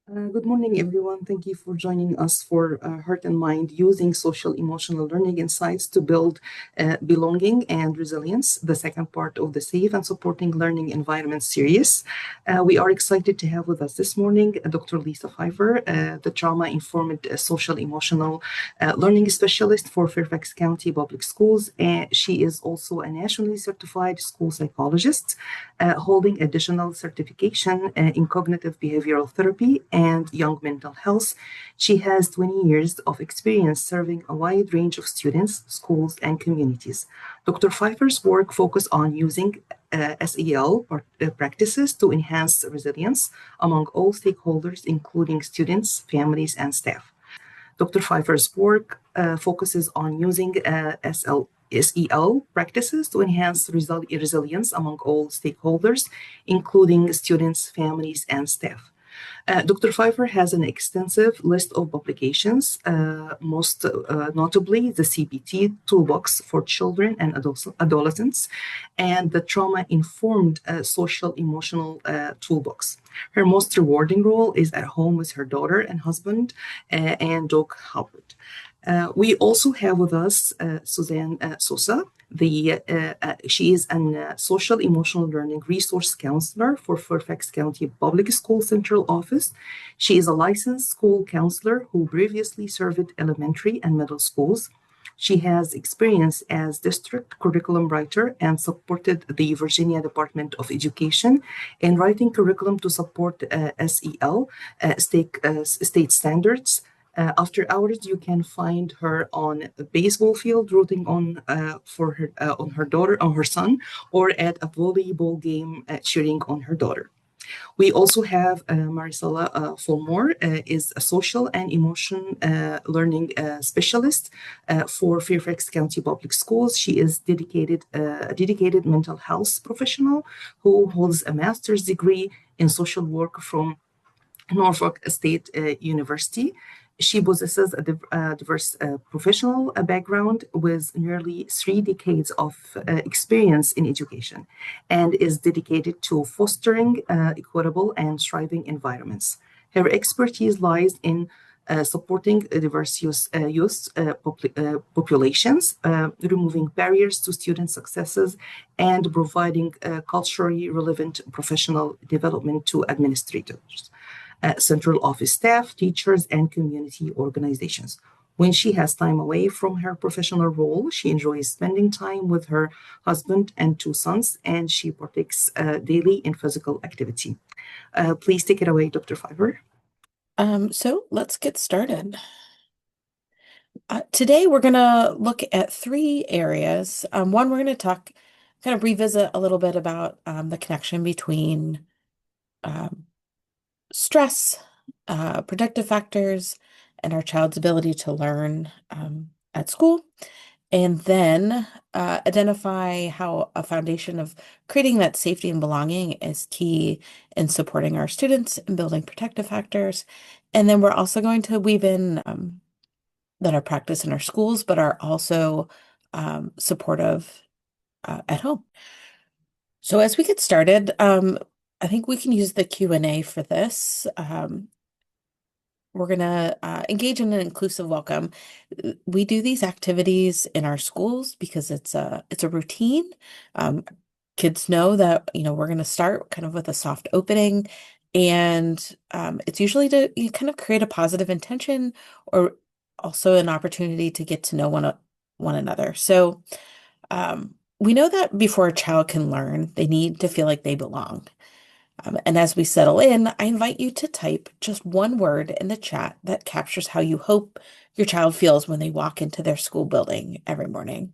Good morning, everyone. Thank you for joining us for Heart and Mind using social emotional learning insights to build belonging and resilience, the second part of the Safe and Supporting Learning Environment series. We are excited to have with us this morning Dr. Lisa Pfeiffer, the trauma informed social emotional learning specialist for Fairfax County Public Schools. And she is also a nationally certified school psychologist, holding additional certification in cognitive behavioral therapy and young mental health. She has 20 years of experience serving a wide range of students, schools, and communities. Dr. Pfeiffer's work focuses on using SEL practices to enhance resilience among all stakeholders, including students, families, and staff. Dr. Pfeiffer's work focuses on using SEL practices to enhance resilience among all stakeholders, including students, families, and staff. Dr. Pfeiffer has an extensive list of publications, most notably the CBT Toolbox for Children and Adolescents and the Trauma Informed Social Emotional Toolbox. Her most rewarding role is at home with her daughter and husband and dog Howard. We also have with us Suzanne Sosa. She is a social emotional learning resource counselor for Fairfax County Public School Central Office. She is a licensed school counselor who previously served elementary and middle schools. She has experience as district curriculum writer and supported the Virginia Department of Education in writing curriculum to support SEL state standards. After hours, you can find her on a baseball field rooting on her daughter, on her son, or at a volleyball game cheering on her daughter. We also have Maricela Fulmore, is a social and emotion learning specialist for Fairfax County Public Schools. She is a dedicated mental health professional who holds a master's degree in social work from Norfolk State University. She possesses a diverse professional background with nearly 3 decades of experience in education and is dedicated to fostering equitable and thriving environments. Her expertise lies in supporting diverse youth populations, removing barriers to student successes, and providing culturally relevant professional development to administrators, central office staff, teachers, and community organizations. When she has time away from her professional role, she enjoys spending time with her husband and 2 sons, and she partakes daily in physical activity. Please take it away, Dr. Fiver. So let's get started. Today we're going to look at 3 areas. One, we're going to kind of revisit a little bit about the connection between um, stress, protective factors, and our child's ability to learn at school. And then identify how a foundation of creating that safety and belonging is key in supporting our students and building protective factors. And then we're also going to weave in that are practiced in our schools, but are also supportive at home. So as we get started, I think we can use the Q&A for this. We're going to engage in an inclusive welcome. We do these activities in our schools because it's a routine. Kids know that, we're going to start kind of with a soft opening, and it's usually to kind of create a positive intention or also an opportunity to get to know one another. So we know that before a child can learn, they need to feel like they belong. And as we settle in, I invite you to type just one word in the chat that captures how you hope your child feels when they walk into their school building every morning.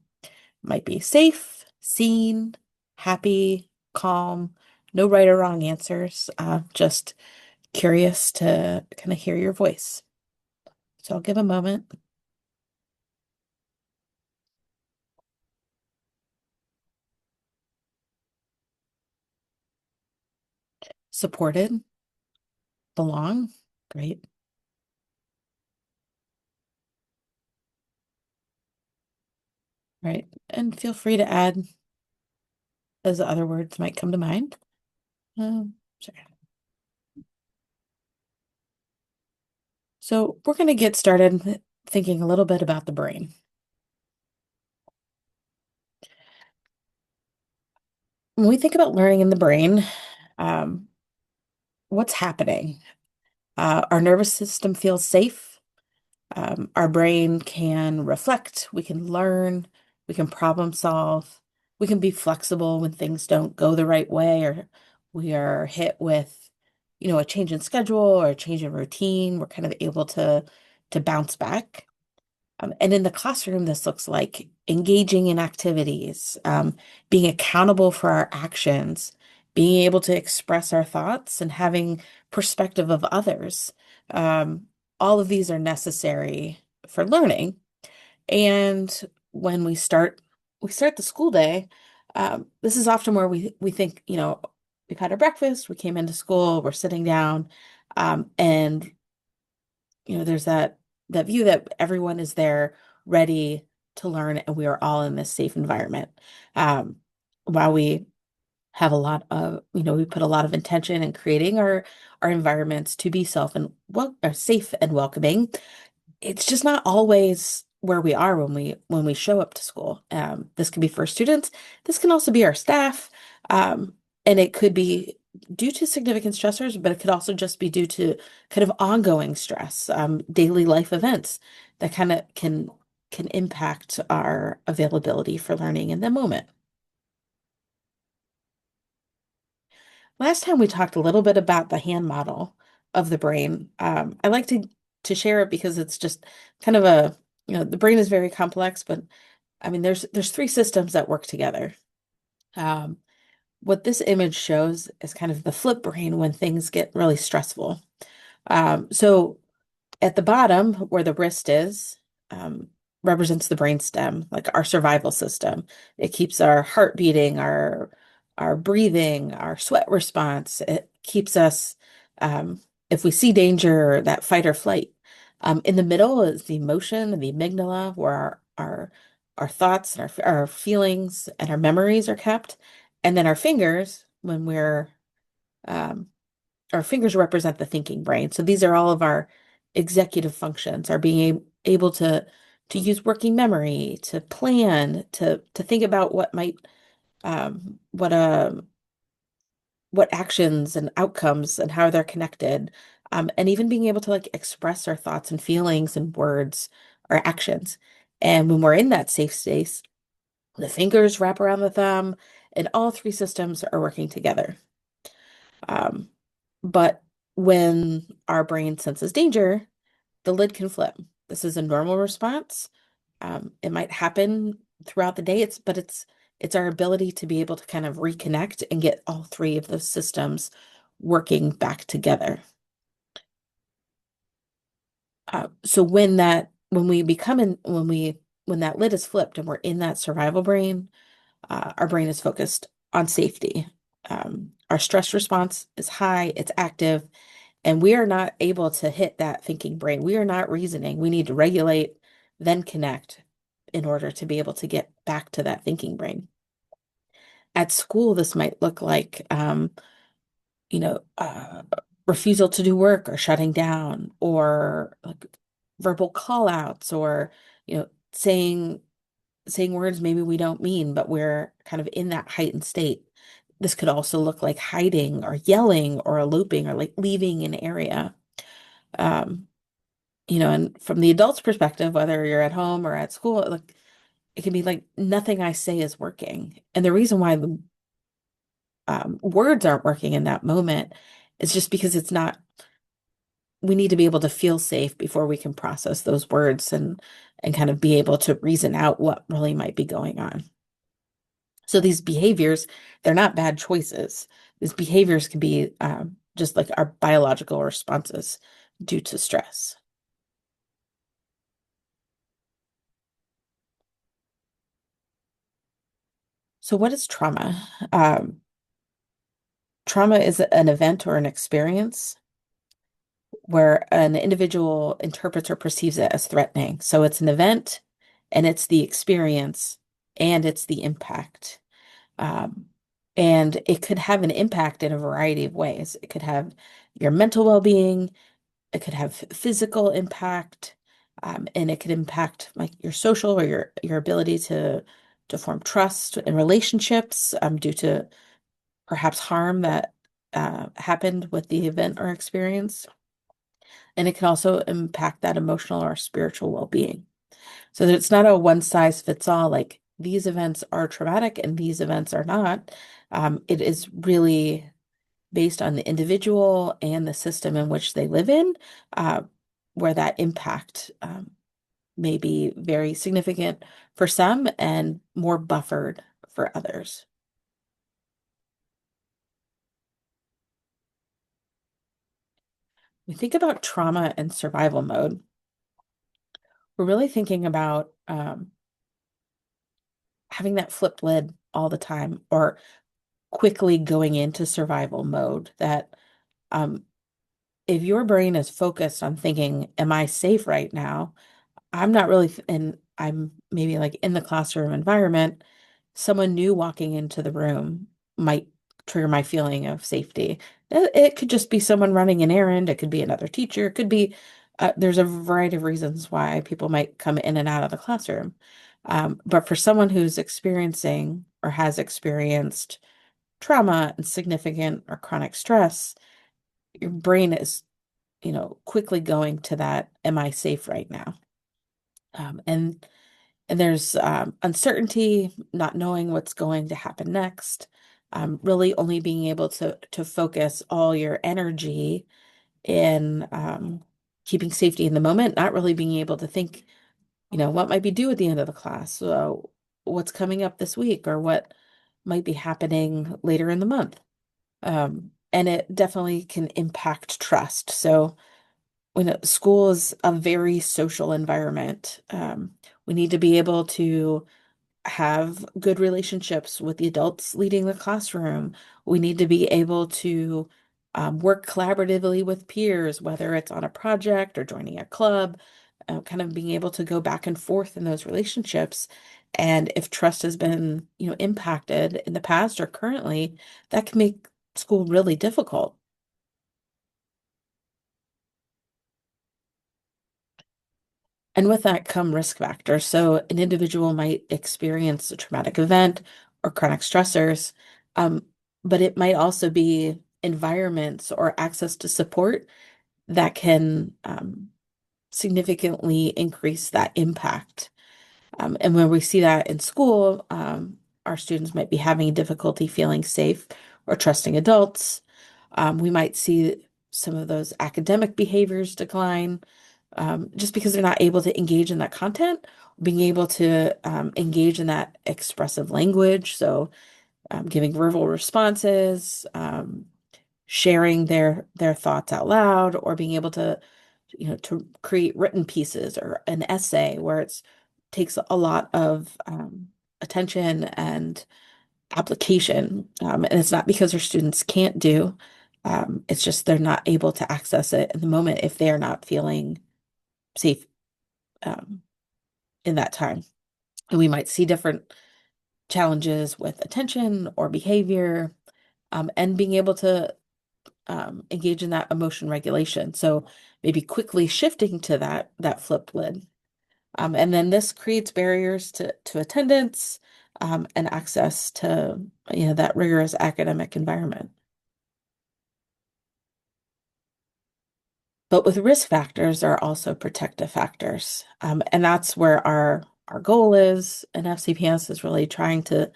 Might be safe, seen, happy, calm, no right or wrong answers, just curious to kind of hear your voice. So I'll give a moment. Supported, belong, great. Right. And feel free to add as other words might come to mind. Sorry. So we're going to get started thinking a little bit about the brain. When we think about learning in the brain, um, what's happening? Our nervous system feels safe. Our brain can reflect, we can learn, we can problem solve, we can be flexible when things don't go the right way or we are hit with, a change in schedule or a change in routine. We're kind of able to bounce back. And in the classroom, this looks like engaging in activities, being accountable for our actions, being able to express our thoughts, and having perspective of others. Um, all of these are necessary for learning. And when we start the school day, this is often where we think, we've had our breakfast, we came into school, we're sitting down, and there's that view that everyone is there ready to learn and we are all in this safe environment. Um, while we have a lot of, we put a lot of intention in creating our environments to be safe and welcoming, it's just not always where we are when we show up to school. This can be for students. This can also be our staff. And it could be due to significant stressors, but it could also just be due to kind of ongoing stress, daily life events that kind of can impact our availability for learning in the moment. Last time we talked a little bit about the hand model of the brain. I like to share it because it's just kind of the brain is very complex, but I mean, there's three systems that work together. Um, what this image shows is kind of the flip brain when things get really stressful. So at the bottom, where the wrist is, um, represents the brainstem, like our survival system. It keeps our heart beating, our breathing, our sweat response. It keeps us, if we see danger, that fight or flight. In the middle is the emotion, the amygdala, where our thoughts and our feelings and our memories are kept. And then our fingers, um, our fingers represent the thinking brain. So these are all of our executive functions, our being able to use working memory, to plan, to think about what might um, what uh what actions and outcomes and how they're connected. And even being able to like express our thoughts and feelings and words or actions. And when we're in that safe space, the fingers wrap around the thumb, and all three systems are working together. Um, but when our brain senses danger, the lid can flip. This is a normal response. It might happen throughout the day. It's our ability to be able to kind of reconnect and get all three of those systems working back together. So when that lid is flipped and we're in that survival brain, our brain is focused on safety. Our stress response is high, it's active, and we are not able to hit that thinking brain. We are not reasoning. We need to regulate, then connect in order to be able to get back to that thinking brain. At school, this might look like, you know, uh, refusal to do work or shutting down or like verbal call outs or, saying words maybe we don't mean, but we're kind of in that heightened state. This could also look like hiding or yelling or eloping or like leaving an area. Um, and from the adult's perspective, whether you're at home or at school, like it can be like nothing I say is working. And the reason why the words aren't working in that moment is just because we need to be able to feel safe before we can process those words and kind of be able to reason out what really might be going on. So these behaviors, they're not bad choices. These behaviors can be just like our biological responses due to stress. So what is trauma? Trauma is an event or an experience where an individual interprets or perceives it as threatening. So it's an event and it's the experience and it's the impact. Um, and it could have an impact in a variety of ways. It could have your mental well-being, It could have physical impact, and it could impact like your social or your ability to form trust in relationships due to perhaps harm that happened with the event or experience. And it can also impact that emotional or spiritual well-being. So that it's not a one size fits all, like these events are traumatic and these events are not. It is really based on the individual and the system in which they live in, uh, where that impact may be very significant for some and more buffered for others. We think about trauma and survival mode. We're really thinking about having that flipped lid all the time or quickly going into survival mode that um, if your brain is focused on thinking, am I safe right now? I'm not really, and I'm maybe like in the classroom environment, someone new walking into the room might trigger my feeling of safety. It could just be someone running an errand. It could be another teacher. It could be, there's a variety of reasons why people might come in and out of the classroom. But for someone who's experiencing or has experienced trauma and significant or chronic stress, your brain is, quickly going to that, am I safe right now? And there's uncertainty, not knowing what's going to happen next, really only being able to focus all your energy in keeping safety in the moment, not really being able to think, what might be due at the end of the class, so what's coming up this week, or what might be happening later in the month. And it definitely can impact trust. So when school is a very social environment, we need to be able to have good relationships with the adults leading the classroom. We need to be able to work collaboratively with peers, whether it's on a project or joining a club, kind of being able to go back and forth in those relationships. And if trust has been, impacted in the past or currently, that can make school really difficult. And with that come risk factors. So an individual might experience a traumatic event or chronic stressors, um, but it might also be environments or access to support that can significantly increase that impact. And when we see that in school, our students might be having difficulty feeling safe or trusting adults. We might see some of those academic behaviors decline just because they're not able to engage in that content, being able to engage in that expressive language. So, giving verbal responses, sharing their thoughts out loud, or being able to create written pieces or an essay where it's takes a lot of attention and application. And it's not because our students can't do, it's just they're not able to access it in the moment if they are not feeling safe um, in that time. And we might see different challenges with attention or behavior, and being able to engage in that emotion regulation. So maybe quickly shifting to that flipped lid. And then this creates barriers to attendance and access to that rigorous academic environment. But with risk factors, there are also protective factors. And that's where our goal is in FCPS is really trying to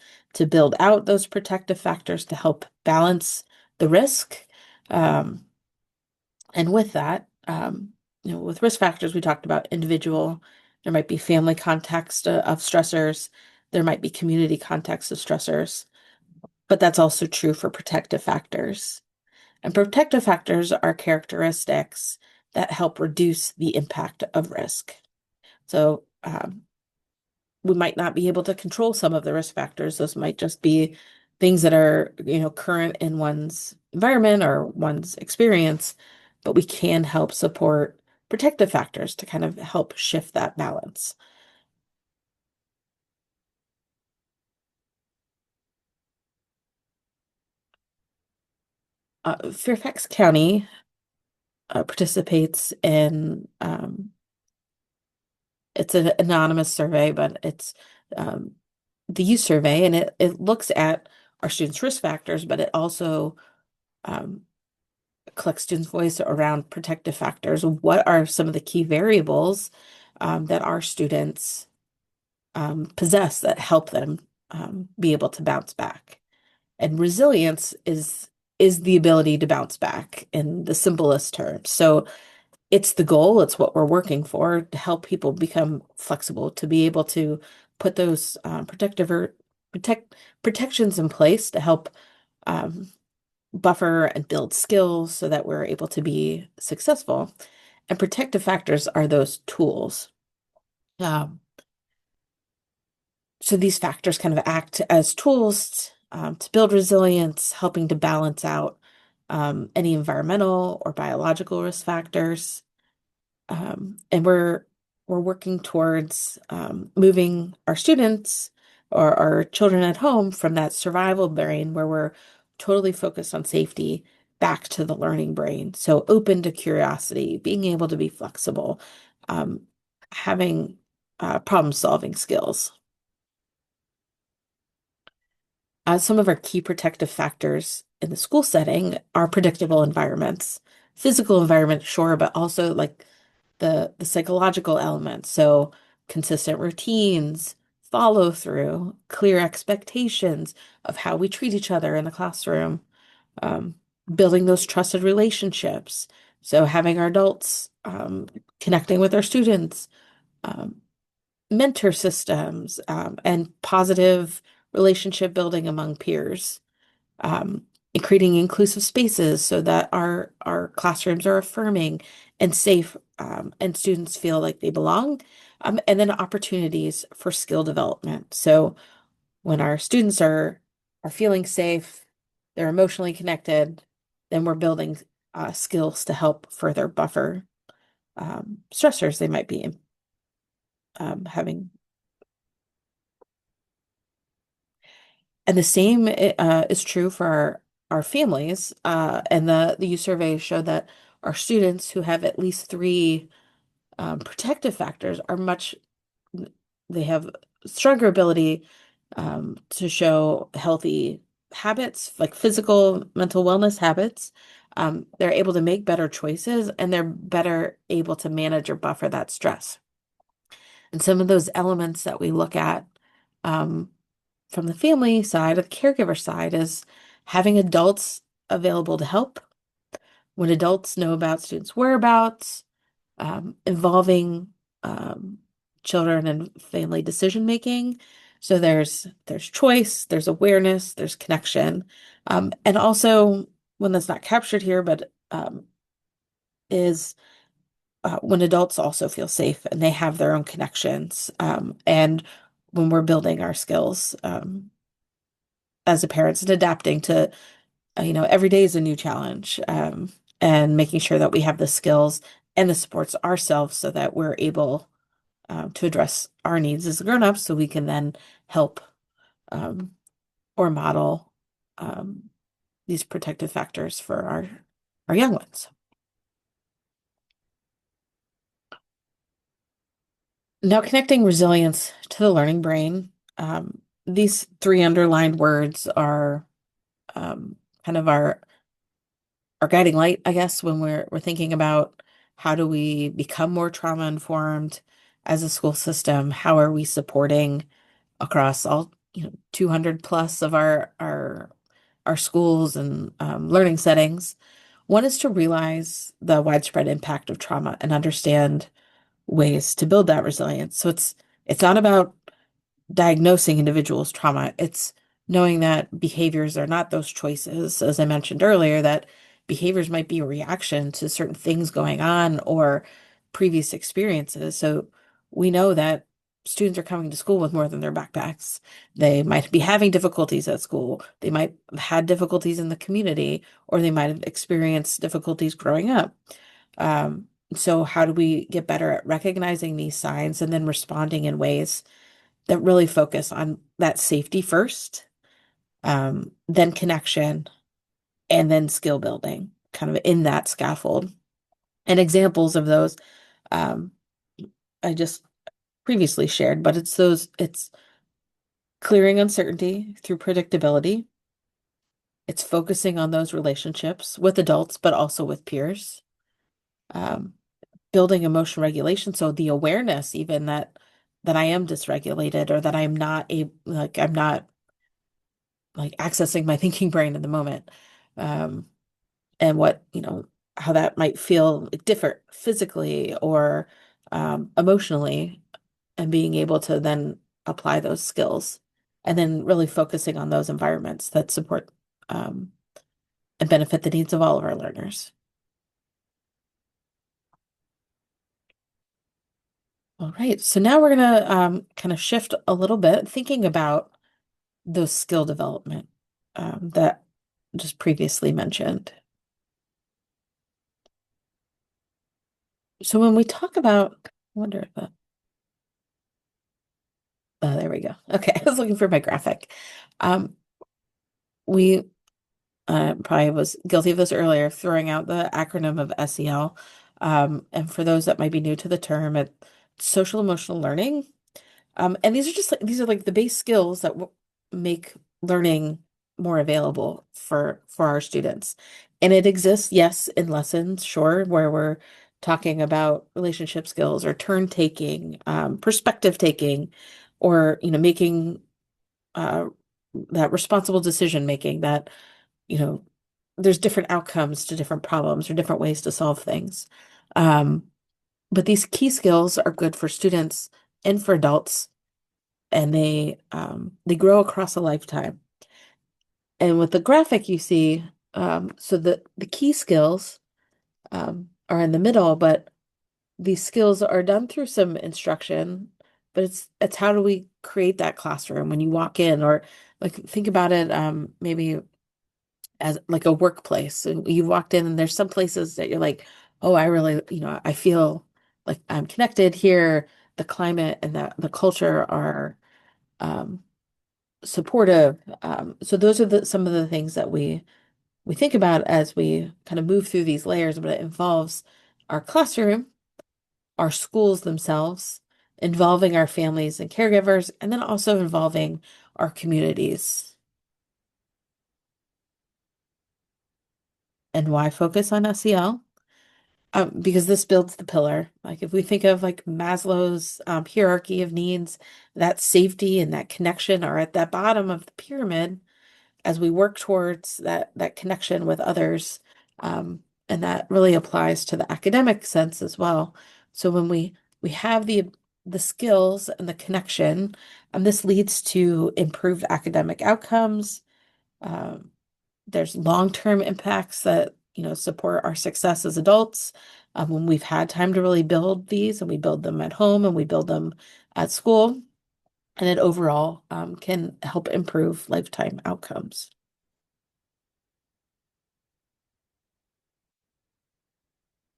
build out those protective factors to help balance the risk. Um, and with that, with risk factors, we talked about individual, there might be family context of stressors, there might be community context of stressors, but that's also true for protective factors. And protective factors are characteristics that help reduce the impact of risk. So we might not be able to control some of the risk factors. Those might just be things that are, current in one's environment or one's experience, but we can help support protective factors to kind of help shift that balance. Fairfax County participates in it's an anonymous survey, but it's um, the youth survey, and it looks at our students' risk factors, but it also um, collects students' voice around protective factors. What are some of the key variables that our students possess that help them be able to bounce back? And resilience is the ability to bounce back in the simplest terms. So it's the goal, it's what we're working for to help people become flexible, to be able to put those protections in place to help um, buffer and build skills so that we're able to be successful. And protective factors are those tools. Um, so these factors kind of act as tools to build resilience, helping to balance out any environmental or biological risk factors. And we're working towards moving our students or our children at home from that survival brain where we're totally focused on safety back to the learning brain. So open to curiosity, being able to be flexible, um, having problem solving skills. Some of our key protective factors in the school setting are predictable environments, physical environment, sure, but also like the psychological elements. So consistent routines, follow through, clear expectations of how we treat each other in the classroom, um, building those trusted relationships. So having our adults connecting with our students, um, mentor systems, and positive relationship building among peers, and creating inclusive spaces so that our classrooms are affirming and safe, and students feel like they belong, and then opportunities for skill development. So when our students are feeling safe, they're emotionally connected, then we're building skills to help further buffer stressors they might be having. And the same is true for our families. And the youth survey showed that our students who have at least three protective factors are they have stronger ability to show healthy habits, like physical, mental wellness habits. They're able to make better choices and they're better able to manage or buffer that stress. And some of those elements that we look at um, from the family side, the caregiver side, is having adults available to help when adults know about students' whereabouts, involving um, children and family decision making. So there's choice, there's awareness, there's connection, and also when that's not captured here, but is when adults also feel safe and they have their own connections, and when we're building our skills as a parents and adapting to every day is a new challenge, and making sure that we have the skills and the supports ourselves so that we're able to address our needs as grown-ups so we can then help um, or model um, these protective factors for our young ones. Now, connecting resilience to the learning brain, these three underlined words are kind of our guiding light, I guess, when we're thinking about how do we become more trauma informed as a school system? How are we supporting across all 200 plus of our schools and learning settings? One is to realize the widespread impact of trauma and understand ways to build that resilience. So it's not about diagnosing individuals' trauma. It's knowing that behaviors are not those choices. As I mentioned earlier, that behaviors might be a reaction to certain things going on or previous experiences. So we know that students are coming to school with more than their backpacks. They might be having difficulties at school. They might have had difficulties in the community, or they might have experienced difficulties growing up. Um, so how do we get better at recognizing these signs and then responding in ways that really focus on that safety first, then connection, and then skill building, kind of in that scaffold. And examples of those, um, I just previously shared, but it's clearing uncertainty through predictability. It's focusing on those relationships with adults, but also with peers. Um, Building emotion regulation. So the awareness even that I am dysregulated or that I'm not I'm not like accessing my thinking brain in the moment. Um, and what, how that might feel different physically or emotionally, and being able to then apply those skills and then really focusing on those environments that support um, and benefit the needs of all of our learners. All right, so now we're going to kind of shift a little bit, thinking about those skill development that just previously mentioned. So when we talk about, I wonder if oh, there we go. Okay, I was looking for my graphic. Um, we probably was guilty of this earlier, throwing out the acronym of SEL. And for those that might be new to the term, it's social emotional learning. And these are like the base skills that w make learning more available for our students. And it exists, yes, in lessons, sure, where we're talking about relationship skills or turn taking, perspective taking, or making uh, that responsible decision making that you know there's different outcomes to different problems or different ways to solve things. Um, but these key skills are good for students and for adults, and they grow across a lifetime. And with the graphic you see, so the key skills are in the middle, but these skills are done through some instruction, but it's how do we create that classroom when you walk in, or like think about it maybe as like a workplace. So you walked in and there's some places that you're like, oh, I really, I feel like I'm connected here. The climate and the culture are um, supportive. So those are some of the things that we think about as we kind of move through these layers, but it involves our classroom, our schools themselves, involving our families and caregivers, and then also involving our communities. And why focus on SEL? Because this builds the pillar. Like if we think of like Maslow's hierarchy of needs, that safety and that connection are at that bottom of the pyramid as we work towards that connection with others. Um, and that really applies to the academic sense as well. So when we have the skills and the connection, this leads to improved academic outcomes. Um, there's long-term impacts that, support our success as adults. When we've had time to really build these, and we build them at home and we build them at school, and it overall can help improve lifetime outcomes.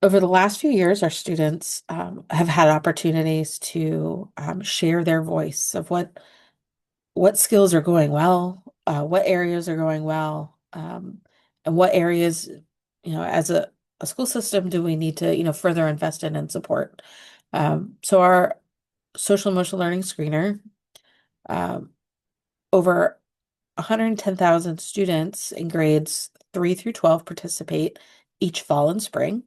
Over the last few years, our students have had opportunities to share their voice of what skills are going well, what areas are going well, and what areas, as a school system, do we need to, further invest in and support. So our social emotional learning screener, um, over 110,000 students in grades 3 through 12 participate each fall and spring.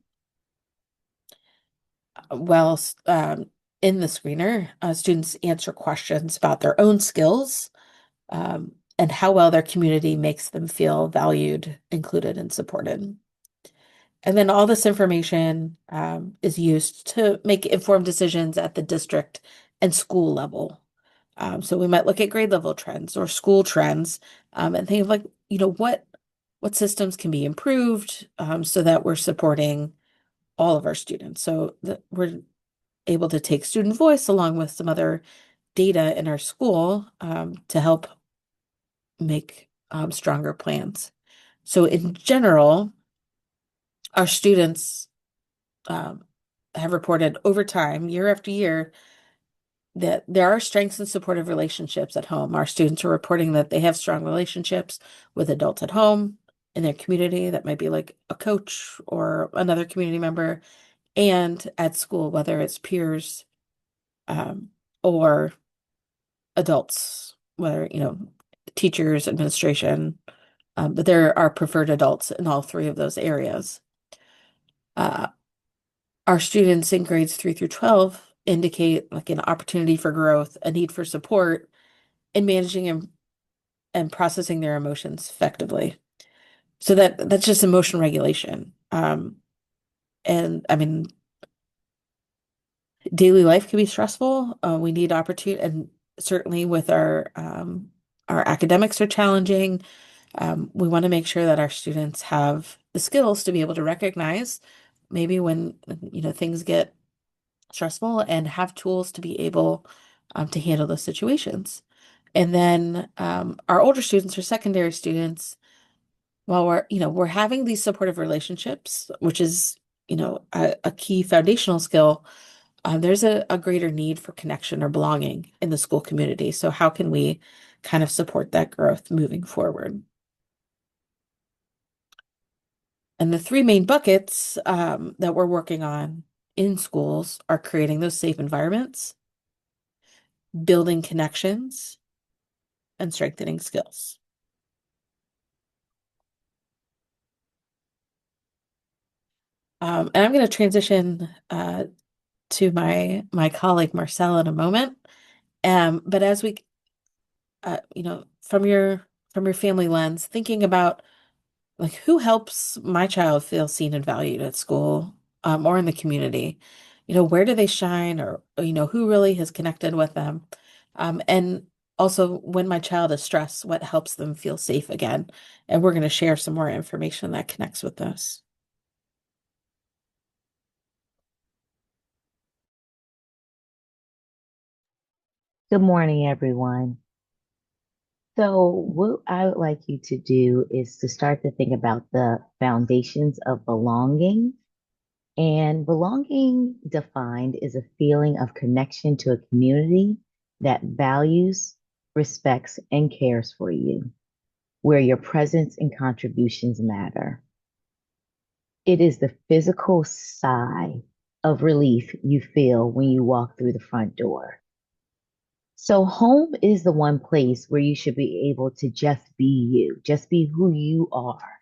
Well, in the screener, students answer questions about their own skills, and how well their community makes them feel valued, included, and supported. And then all this information is used to make informed decisions at the district and school level. So we might look at grade level trends or school trends, and think of like, what systems can be improved, so that we're supporting all of our students. So that we're able to take student voice along with some other data in our school to help make stronger plans. So in general, our students um, have reported over time, year after year, that there are strengths and supportive relationships at home. Our students are reporting that they have strong relationships with adults at home, in their community, that might be like a coach or another community member, and at school, whether it's peers um, or adults, whether, teachers, administration, but there are preferred adults in all three of those areas. Uh, our students in grades 3 through 12 indicate like an opportunity for growth, a need for support in managing and processing their emotions effectively. So that's just emotion regulation. And I mean, daily life can be stressful. We need opportunity, and certainly with our academics are challenging. We want to make sure that our students have the skills to be able to recognize maybe when things get stressful and have tools to be able to handle those situations. And then our older students or secondary students, while we're having these supportive relationships, which is a key foundational skill, there's a greater need for connection or belonging in the school community. So how can we kind of support that growth moving forward? And the three main buckets that we're working on in schools are creating those safe environments, building connections, and strengthening skills. And I'm going to transition to my colleague Marcel in a moment. But as we, from your family lens, thinking about like who helps my child feel seen and valued at school, or in the community, where do they shine, or who really has connected with them, and also when my child is stressed, what helps them feel safe again, and we're going to share some more information that connects with this. Good morning, everyone. So, what I would like you to do is to start to think about the foundations of belonging. And belonging defined is a feeling of connection to a community that values, respects, and cares for you, where your presence and contributions matter. It is the physical sigh of relief you feel when you walk through the front door. So home is the one place where you should be able to just be you, just be who you are,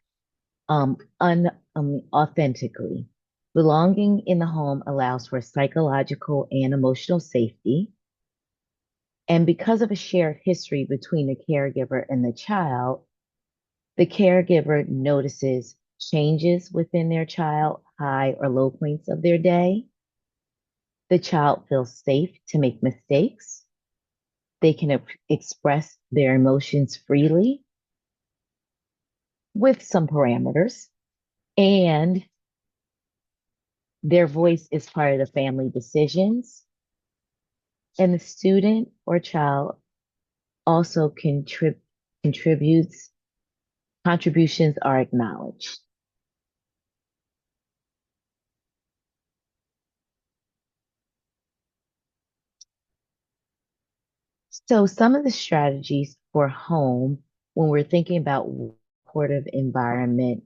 authentically. Belonging in the home allows for psychological and emotional safety. And because of a shared history between the caregiver and the caregiver notices changes within their child, high or low points of their day. The child feels safe to make mistakes. They can express their emotions freely with some parameters, and their voice is part of the family decisions. And the student or child also contributes, contributions are acknowledged. So, some of the strategies for home when we're thinking about what supportive environment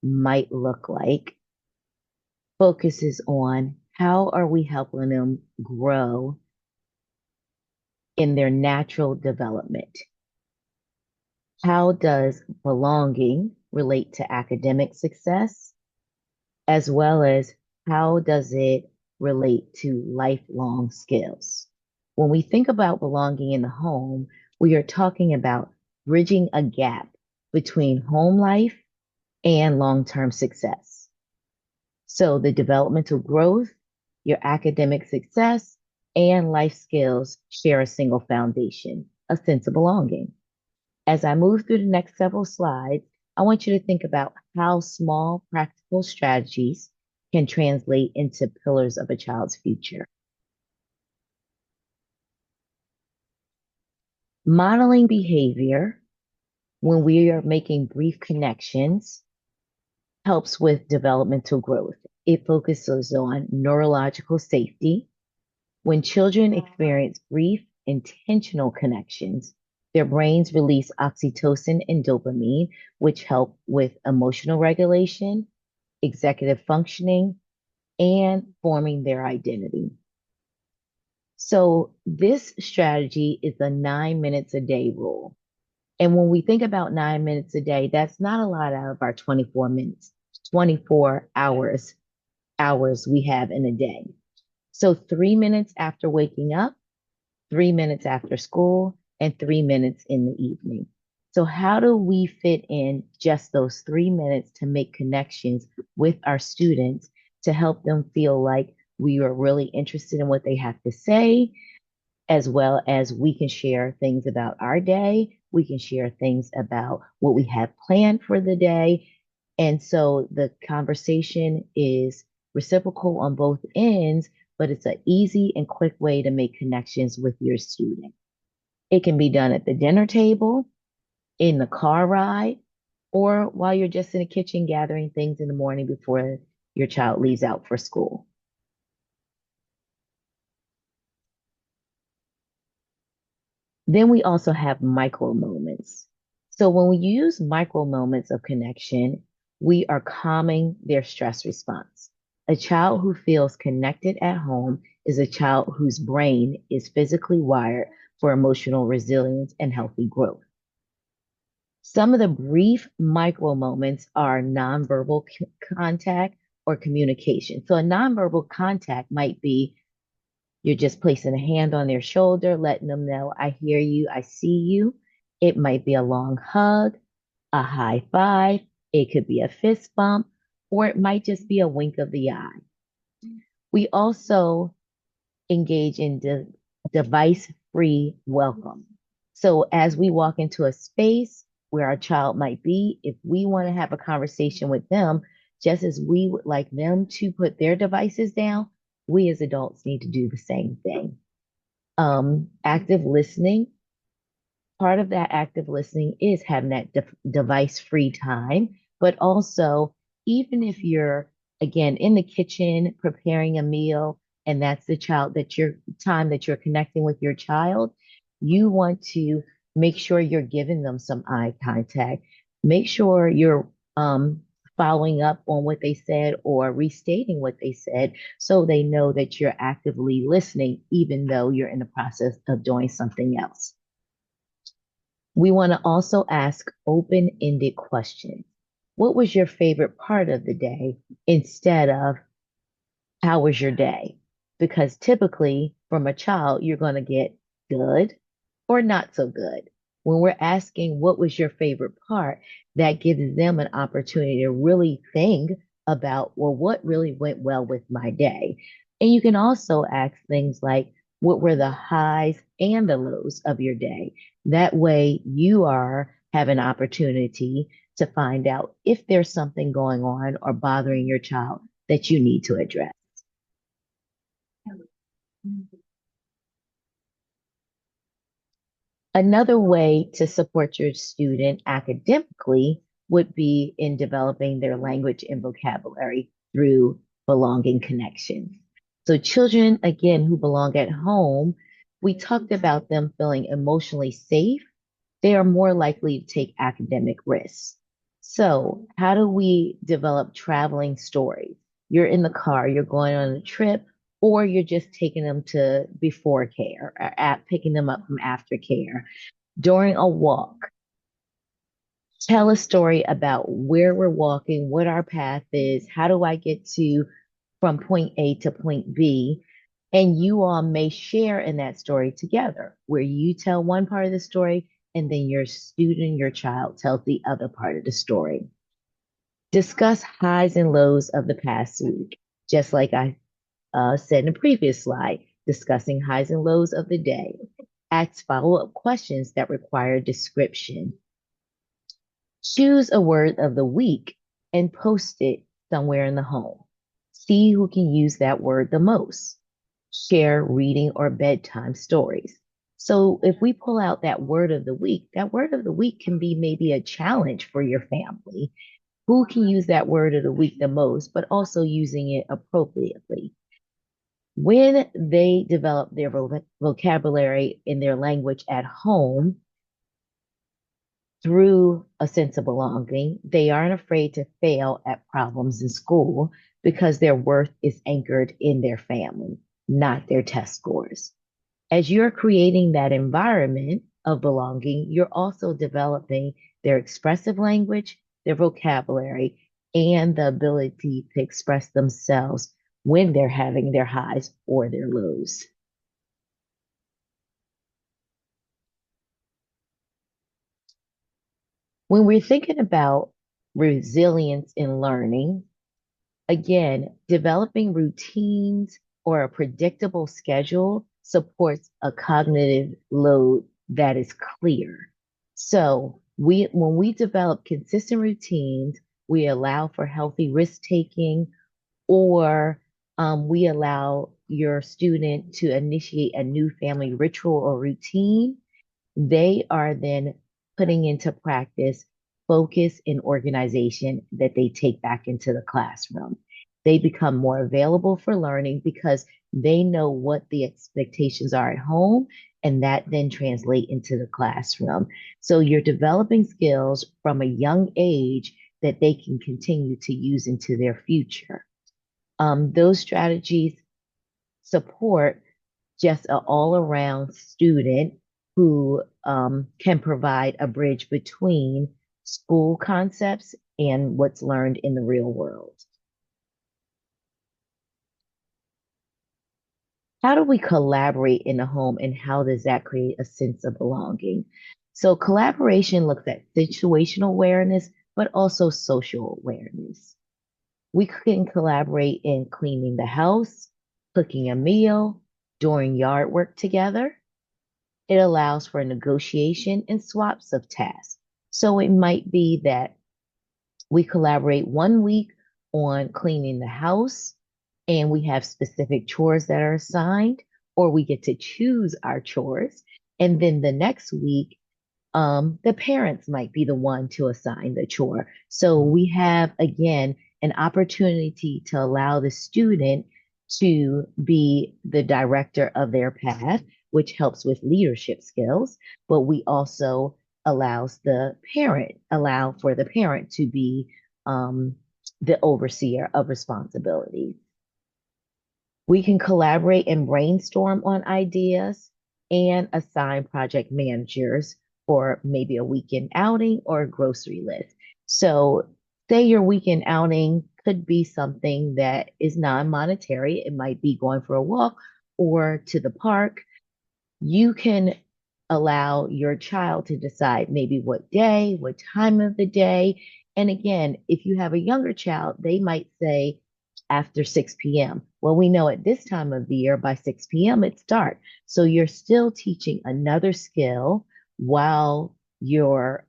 might look like focuses on how are we helping them grow in their natural development? How does belonging relate to academic success, as well as how does it relate to lifelong skills? When we think about belonging in the home, we are talking about bridging a gap between home life and long-term success. So the developmental growth, your academic success, and life skills share a single foundation, a sense of belonging. As I move through the next several slides, I want you to think about how small practical strategies can translate into pillars of a child's future. Modeling behavior when we are making brief connections helps with developmental growth. It focuses on neurological safety. When children experience brief, intentional connections, their brains release oxytocin and dopamine, which help with emotional regulation, executive functioning, and forming their identity. So this strategy is the 9 minutes a day rule. And when we think about 9 minutes a day, that's not a lot out of our 24 minutes, 24 hours we have in a day. So 3 minutes after waking up, 3 minutes after school, and 3 minutes in the evening. So how do we fit in just those 3 minutes to make connections with our students to help them feel like we are really interested in what they have to say, as well as we can share things about our day. We can share things about what we have planned for the day. And so the conversation is reciprocal on both ends, but it's an easy and quick way to make connections with your student. It can be done at the dinner table, in the car ride, or while you're just in the kitchen gathering things in the morning before your child leaves out for school. Then we also have micro moments. So when we use micro moments of connection, we are calming their stress response. A child who feels connected at home is a child whose brain is physically wired for emotional resilience and healthy growth. Some of the brief micro moments are nonverbal contact or communication. So a nonverbal contact might be you're just placing a hand on their shoulder, letting them know, I hear you, I see you. It might be a long hug, a high five. It could be a fist bump, or it might just be a wink of the eye. We also engage in device-free welcome. So as we walk into a space where our child might be, if we want to have a conversation with them, just as we would like them to put their devices down, we as adults need to do the same thing. Active listening, part of that active listening is having that device free time, but also, even if you're again in the kitchen preparing a meal and that's the child that your time that you're connecting with your child, you want to make sure you're giving them some eye contact. Make sure you're following up on what they said or restating what they said so they know that you're actively listening, even though you're in the process of doing something else. We want to also ask open-ended questions. What was your favorite part of the day instead of how was your day? Because typically from a child, you're going to get good or not so good. When we're asking what was your favorite part, that gives them an opportunity to really think about, well, what really went well with my day? And you can also ask things like, what were the highs and the lows of your day? That way you are have an opportunity to find out if there's something going on or bothering your child that you need to address. Another way to support your student academically would be in developing their language and vocabulary through belonging connections. So children, again, who belong at home, we talked about them feeling emotionally safe. They are more likely to take academic risks. So how do we develop traveling stories? You're in the car, you're going on a trip, or you're just taking them to before care or picking them up from aftercare. During a walk, tell a story about where we're walking, what our path is, how do I get to from point A to point B. And you all may share in that story together, where you tell one part of the story and then your student, your child tells the other part of the story. Discuss highs and lows of the past week, just like I said in the previous slide, discussing highs and lows of the day. Ask follow-up questions that require description. Choose a word of the week and post it somewhere in the home. See who can use that word the most. Share reading or bedtime stories. So if we pull out that word of the week, that word of the week can be maybe a challenge for your family. Who can use that word of the week the most, but also using it appropriately? When they develop their vocabulary in their language at home through a sense of belonging, they aren't afraid to fail at problems in school because their worth is anchored in their family, not their test scores. As you're creating that environment of belonging, you're also developing their expressive language, their vocabulary, and the ability to express themselves when they're having their highs or their lows. When we're thinking about resilience in learning, again, developing routines or a predictable schedule supports a cognitive load that is clear. So when we develop consistent routines, we allow for healthy risk taking, or we allow your student to initiate a new family ritual or routine. They are then putting into practice focus and organization that they take back into the classroom. They become more available for learning because they know what the expectations are at home, and that then translate into the classroom. So you're developing skills from a young age that they can continue to use into their future. Those strategies support just an all around student who can provide a bridge between school concepts and what's learned in the real world. How do we collaborate in a home, and how does that create a sense of belonging? So, collaboration looks at situational awareness, but also social awareness. We can collaborate in cleaning the house, cooking a meal, doing yard work together. It allows for negotiation and swaps of tasks. So it might be that we collaborate one week on cleaning the house and we have specific chores that are assigned, or we get to choose our chores. And then the next week, the parents might be the one to assign the chore. So we have, again, an opportunity to allow the student to be the director of their path, which helps with leadership skills. But we also allow for the parent to be the overseer of responsibilities. We can collaborate and brainstorm on ideas and assign project managers for maybe a weekend outing or a grocery list. So, say your weekend outing could be something that is non monetary, it might be going for a walk or to the park. You can allow your child to decide maybe what day, what time of the day. And again, if you have a younger child, they might say after 6 p.m. Well, we know at this time of the year by 6 p.m. it's dark. So you're still teaching another skill while you're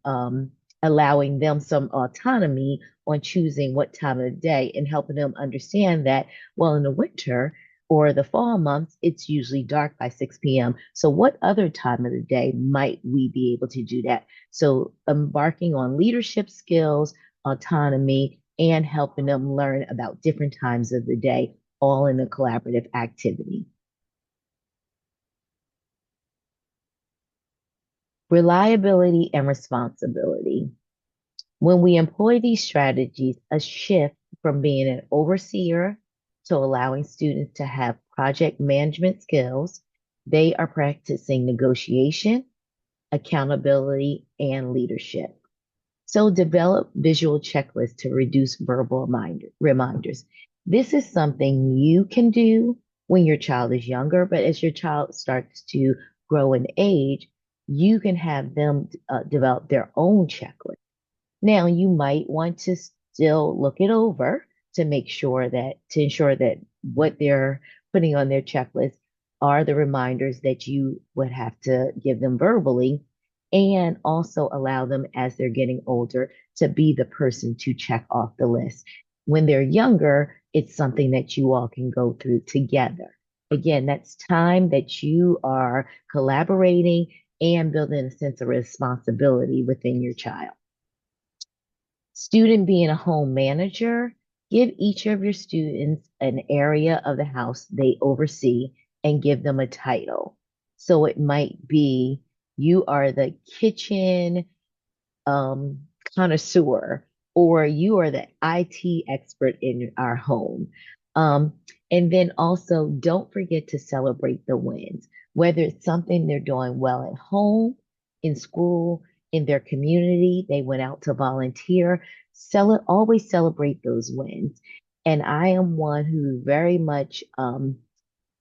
allowing them some autonomy on choosing what time of the day and helping them understand that, well, in the winter, or the fall months, it's usually dark by 6 p.m. So, what other time of the day might we be able to do that? So, embarking on leadership skills, autonomy, and helping them learn about different times of the day, all in a collaborative activity. Reliability and responsibility. When we employ these strategies, a shift from being an overseer to allowing students to have project management skills, they are practicing negotiation, accountability, and leadership. So develop visual checklists to reduce verbal reminders. This is something you can do when your child is younger, but as your child starts to grow in age, you can have them develop their own checklist. Now, you might want to still look it over to ensure that what they're putting on their checklist are the reminders that you would have to give them verbally, and also allow them as they're getting older to be the person to check off the list. When they're younger, it's something that you all can go through together. Again, that's time that you are collaborating and building a sense of responsibility within your child. Student being a home manager, give each of your students an area of the house they oversee and give them a title. So it might be you are the kitchen connoisseur, or you are the IT expert in our home. Um, and then also don't forget to celebrate the wins, whether it's something they're doing well at home, in school, in their community, they went out to volunteer. Always celebrate those wins. And I am one who very much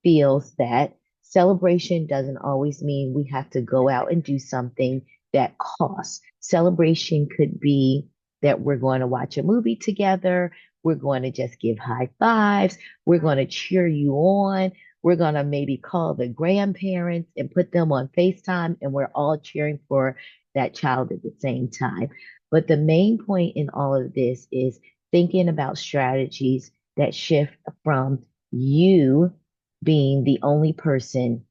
feels that celebration doesn't always mean we have to go out and do something that costs. Celebration could be that we're going to watch a movie together. We're going to just give high fives. We're going to cheer you on. We're going to maybe call the grandparents and put them on FaceTime, and we're all cheering for that child at the same time. But the main point in all of this is thinking about strategies that shift from you being the only person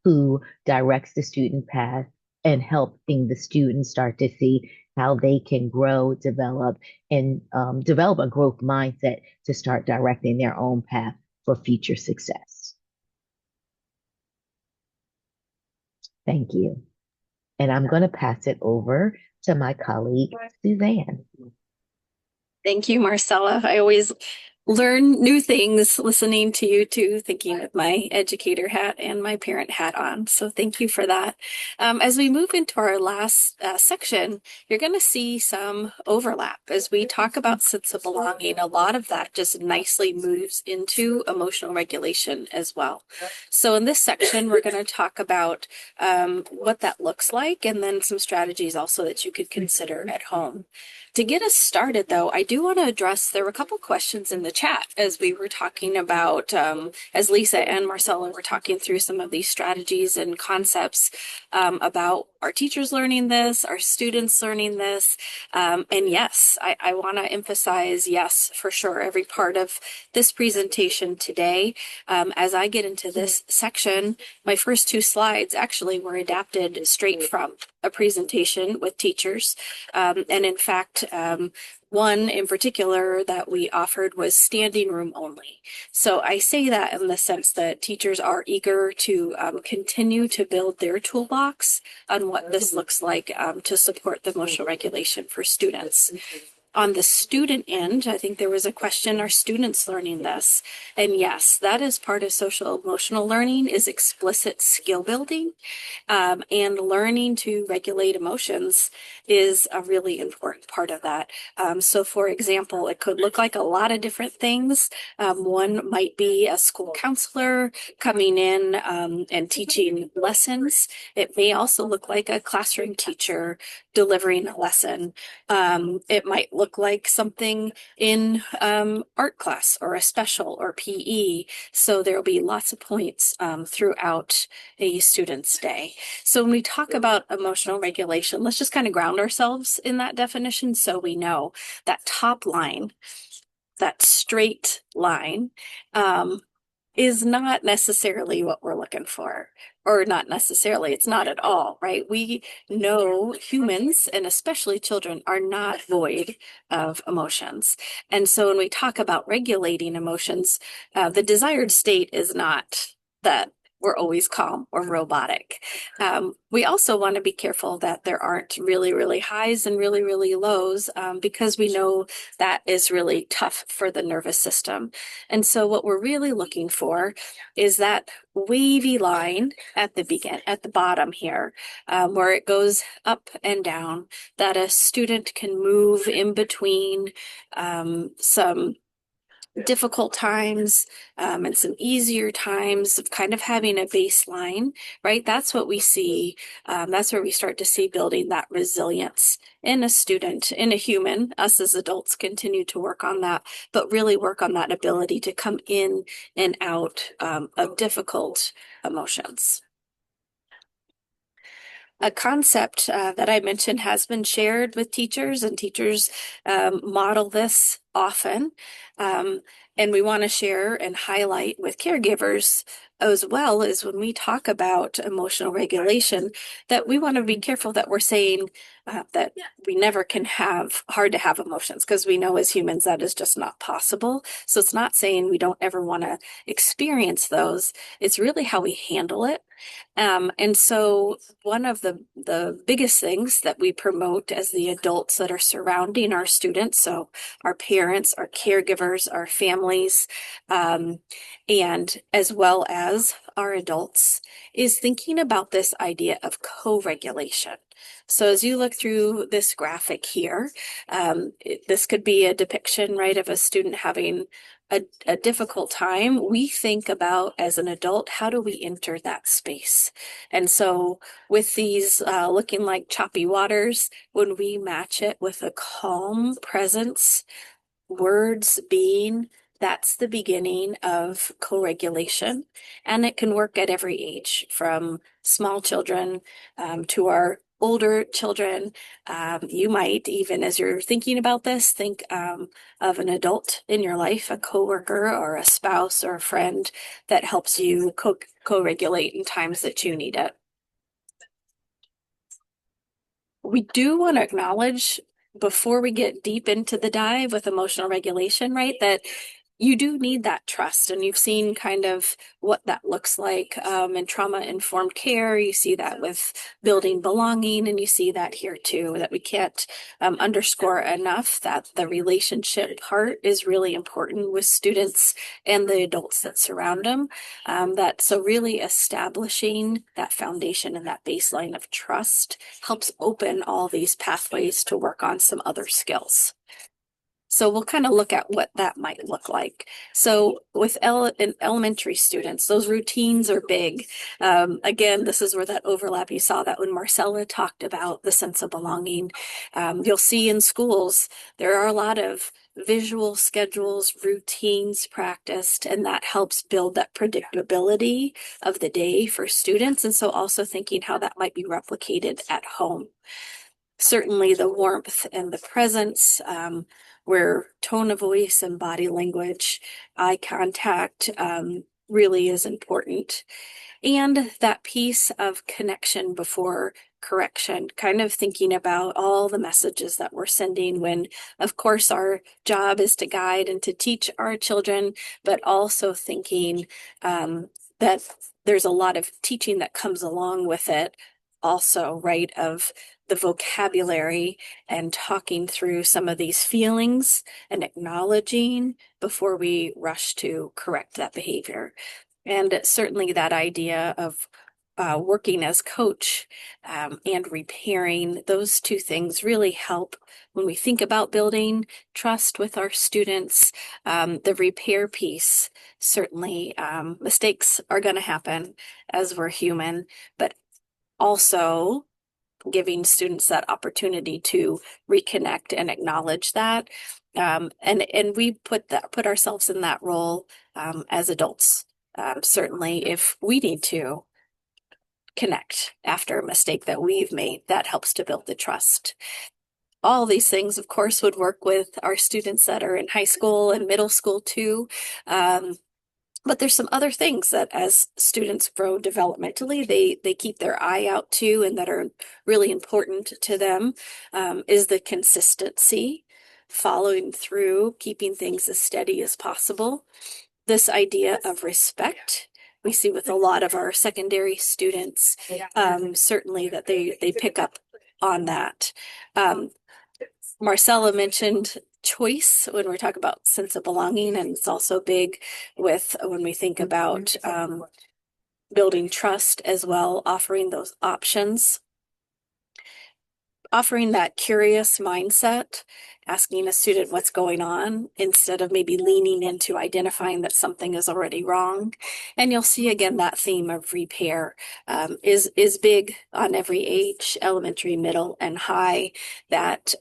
who directs the student path and helping the students start to see how they can grow, develop, and develop a growth mindset to start directing their own path for future success. Thank you. And I'm going to pass it over to my colleague, Suzanne. Thank you, Marcella. I always learn new things listening to you two, thinking with my educator hat and my parent hat on. So thank you for that. As we move into our last section, you're going to see some overlap. As we talk about sense of belonging, a lot of that just nicely moves into emotional regulation as well. So in this section, we're going to talk about what that looks like, and then some strategies also that you could consider at home. To get us started, though, I do want to address, there were a couple questions in the chat as we were talking about, as Lisa and Marcella were talking through some of these strategies and concepts about our teachers learning this, our students learning this. And yes, I want to emphasize, yes, for sure, every part of this presentation today. As I get into this section, my first two slides actually were adapted straight from a presentation with teachers. And in fact, one in particular that we offered was standing room only. So I say that in the sense that teachers are eager to continue to build their toolbox on what this looks like to support the emotional regulation for students. On the student end, I think there was a question, are students learning this? And yes, that is part of social emotional learning, is explicit skill building. And learning to regulate emotions is a really important part of that. So for example, it could look like a lot of different things. One might be a school counselor coming in and teaching lessons. It may also look like a classroom teacher delivering a lesson. It might look like something in art class or a special or PE. So there'll be lots of points throughout a student's day. So when we talk about emotional regulation, let's just kind of ground ourselves in that definition so we know that top line, that straight line, is not necessarily what we're looking for. Or not necessarily, it's not at all, right? We know humans, and especially children, are not void of emotions. And so when we talk about regulating emotions, the desired state is not that we're always calm or robotic. We also want to be careful that there aren't really, really highs and really, really lows, because we know that is really tough for the nervous system. And so what we're really looking for is that wavy line at the bottom here, where it goes up and down, that a student can move in between some difficult times and some easier times of kind of having a baseline, right? That's what we see. That's where we start to see building that resilience in a student, in a human. Us as adults continue to work on that, but really work on that ability to come in and out of difficult emotions. A concept that I mentioned has been shared with teachers, and teachers model this often. And we want to share and highlight with caregivers as well, as when we talk about emotional regulation, that we want to be careful that we're saying that we never can have hard to have emotions, because we know as humans that is just not possible. So it's not saying we don't ever want to experience those. It's really how we handle it And so one of the biggest things that we promote as the adults that are surrounding our students, so our parents, our caregivers, our families, and as well as our adults, is thinking about this idea of co-regulation. So as you look through this graphic here, this could be a depiction, right, of a student having a difficult time. We think about as an adult, how do we enter that space? And so with these looking like choppy waters, when we match it with a calm presence, words being, that's the beginning of co-regulation. And it can work at every age, from small children to our older children. You might even, as you're thinking about this, think of an adult in your life, a coworker or a spouse or a friend that helps you co-regulate in times that you need it. We do want to acknowledge, before we get deep into the dive with emotional regulation, right, that you do need that trust. And you've seen kind of what that looks like in trauma-informed care. You see that with building belonging, and you see that here too, that we can't underscore enough that the relationship part is really important with students and the adults that surround them. So really establishing that foundation and that baseline of trust helps open all these pathways to work on some other skills. So we'll kind of look at what that might look like. So with elementary students, those routines are big. Again, this is where that overlap, you saw that when Marcella talked about the sense of belonging. You'll see in schools, there are a lot of visual schedules, routines practiced, and that helps build that predictability of the day for students. And so also thinking how that might be replicated at home. Certainly the warmth and the presence, where tone of voice and body language, eye contact really is important. And that piece of connection before correction, kind of thinking about all the messages that we're sending when, of course, our job is to guide and to teach our children, but also thinking that there's a lot of teaching that comes along with it also, right, of the vocabulary and talking through some of these feelings and acknowledging before we rush to correct that behavior. And certainly that idea of working as coach and repairing, those two things really help when we think about building trust with our students. The repair piece, certainly mistakes are going to happen as we're human, but also giving students that opportunity to reconnect and acknowledge that. And we put ourselves in that role as adults. Certainly, if we need to connect after a mistake that we've made, that helps to build the trust. All these things, of course, would work with our students that are in high school and middle school too. But there's some other things that as students grow developmentally, they keep their eye out to, and that are really important to them, is the consistency, following through, keeping things as steady as possible. This idea of respect, we see with a lot of our secondary students, certainly that they pick up on that. Marcella mentioned choice when we talk about sense of belonging, and it's also big with when we think about building trust as well, offering those options, offering that curious mindset, asking a student what's going on instead of maybe leaning into identifying that something is already wrong. And you'll see again that theme of repair is big on every age, elementary, middle, and high, that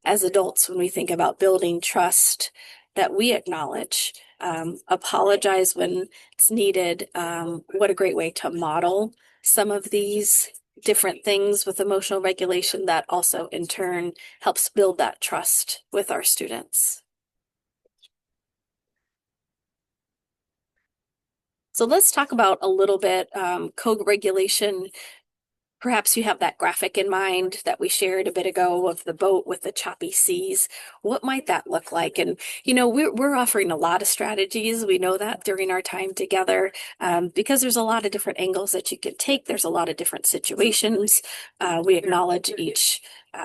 as adults, when we think about building trust, that we acknowledge, apologize when it's needed. What a great way to model some of these different things with emotional regulation that also in turn helps build that trust with our students. So let's talk about a little bit co-regulation Perhaps you have that graphic in mind that we shared a bit ago of the boat with the choppy seas. What might that look like? And, we're offering a lot of strategies. We know that during our time together, because there's a lot of different angles that you can take. There's a lot of different situations. We acknowledge each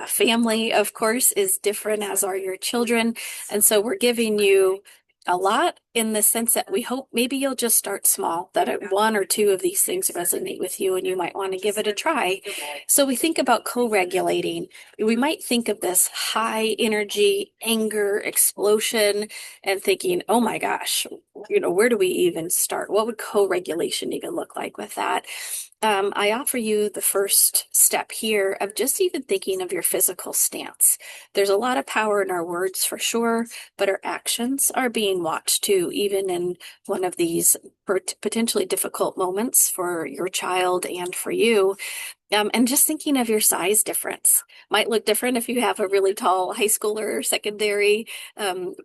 family, of course, is different, as are your children. And so we're giving you a lot in the sense that we hope maybe you'll just start small, that one or two of these things resonate with you and you might want to give it a try. So we think about co-regulating. We might think of this high energy, anger, explosion, and thinking, oh my gosh, where do we even start? What would co-regulation even look like with that? I offer you the first step here of just even thinking of your physical stance. There's a lot of power in our words for sure, but our actions are being watched too, even in one of these potentially difficult moments for your child and for you. And just thinking of your size difference might look different if you have a really tall high schooler or secondary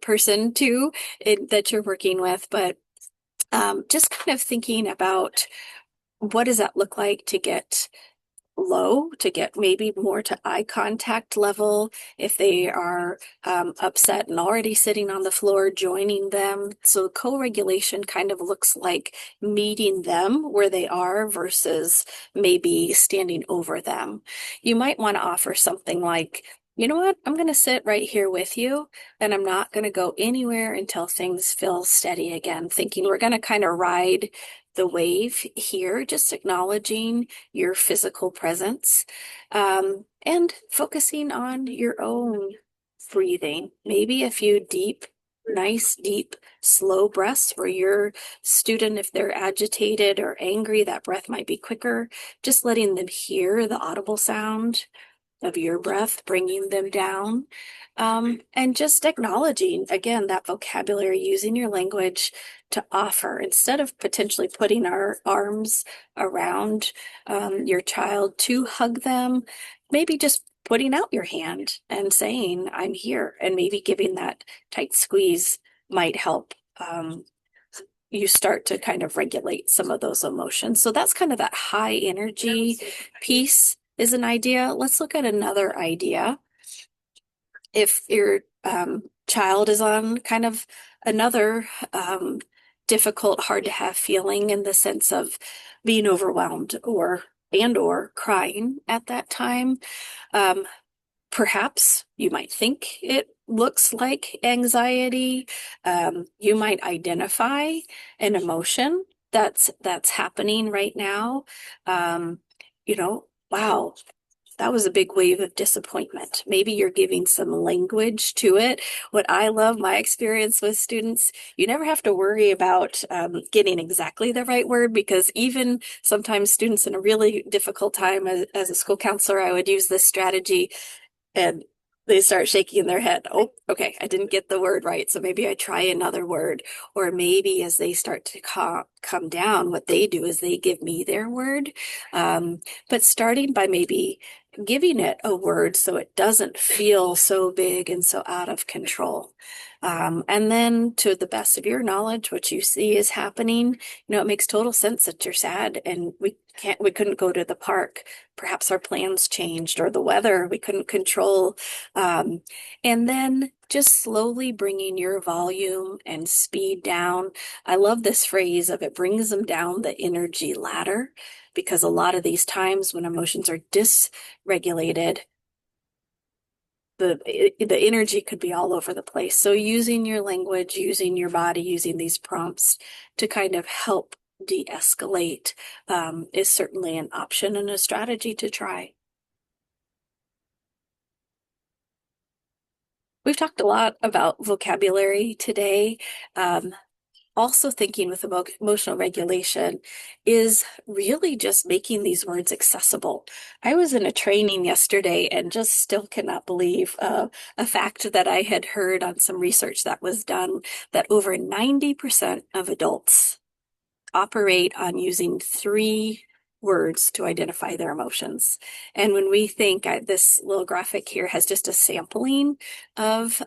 person too that you're working with, but just kind of thinking about what does that look like to get low, to get maybe more to eye contact level. If they are upset and already sitting on the floor, joining them. So co-regulation kind of looks like meeting them where they are versus maybe standing over them. You might want to offer something like, you know what, I'm going to sit right here with you and I'm not going to go anywhere until things feel steady again, thinking we're going to kind of ride the wave here, just acknowledging your physical presence, and focusing on your own breathing. Maybe a few nice, deep, slow breaths for your student. If they're agitated or angry, that breath might be quicker. Just letting them hear the audible sound of your breath, bringing them down. And just acknowledging, again, that vocabulary, using your language to offer instead of potentially putting our arms around your child to hug them, maybe just putting out your hand and saying, I'm here, and maybe giving that tight squeeze might help. You start to kind of regulate some of those emotions. So that's kind of that high energy piece is an idea. Let's look at another idea. If your child is on kind of another difficult, hard to have feeling in the sense of being overwhelmed or crying at that time, perhaps you might think it looks like anxiety. You might identify an emotion that's happening right now. Wow, that was a big wave of disappointment. Maybe you're giving some language to it. What I love, my experience with students, you never have to worry about getting exactly the right word, because even sometimes students in a really difficult time as a school counselor, I would use this strategy and they start shaking their head. Oh, okay, I didn't get the word right. So maybe I try another word. Or maybe as they start to come down, what they do is they give me their word. But starting by maybe giving it a word so it doesn't feel so big and so out of control. And then to the best of your knowledge, what you see is happening, it makes total sense that you're sad and we couldn't go to the park. Perhaps our plans changed, or the weather we couldn't control. And then just slowly bringing your volume and speed down. I love this phrase of it brings them down the energy ladder, because a lot of these times when emotions are dysregulated, the energy could be all over the place. So using your language, using your body, using these prompts to kind of help de-escalate is certainly an option and a strategy to try. We've talked a lot about vocabulary today. Also thinking with emotional regulation is really just making these words accessible. I was in a training yesterday and just still cannot believe a fact that I had heard on some research that was done, that over 90% of adults operate on using 3 words to identify their emotions. And when we think, this little graphic here has just a sampling of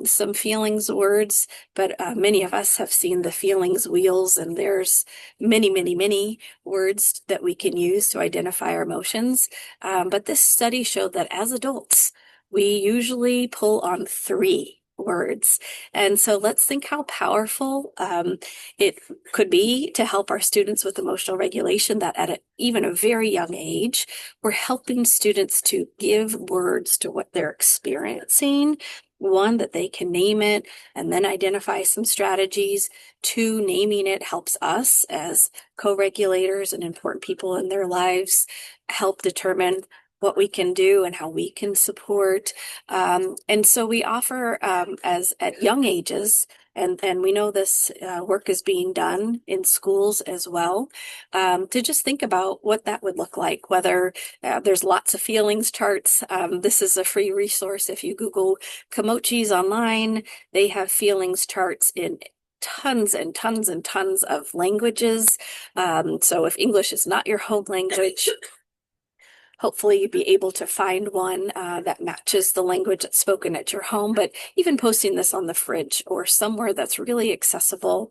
some feelings words, but many of us have seen the feelings wheels, and there's many, many, many words that we can use to identify our emotions. But this study showed that as adults, we usually pull on 3 words. And so let's think how powerful it could be to help our students with emotional regulation, that at even a very young age, we're helping students to give words to what they're experiencing. 1, that they can name it and then identify some strategies. 2, naming it helps us as co-regulators and important people in their lives help determine what we can do and how we can support. And so we offer as at young ages, and we know this work is being done in schools as well, to just think about what that would look like, whether there's lots of feelings charts. This is a free resource. If you Google Komochis online, they have feelings charts in tons and tons and tons of languages. So if English is not your home language, hopefully you'd be able to find one that matches the language that's spoken at your home, but even posting this on the fridge or somewhere that's really accessible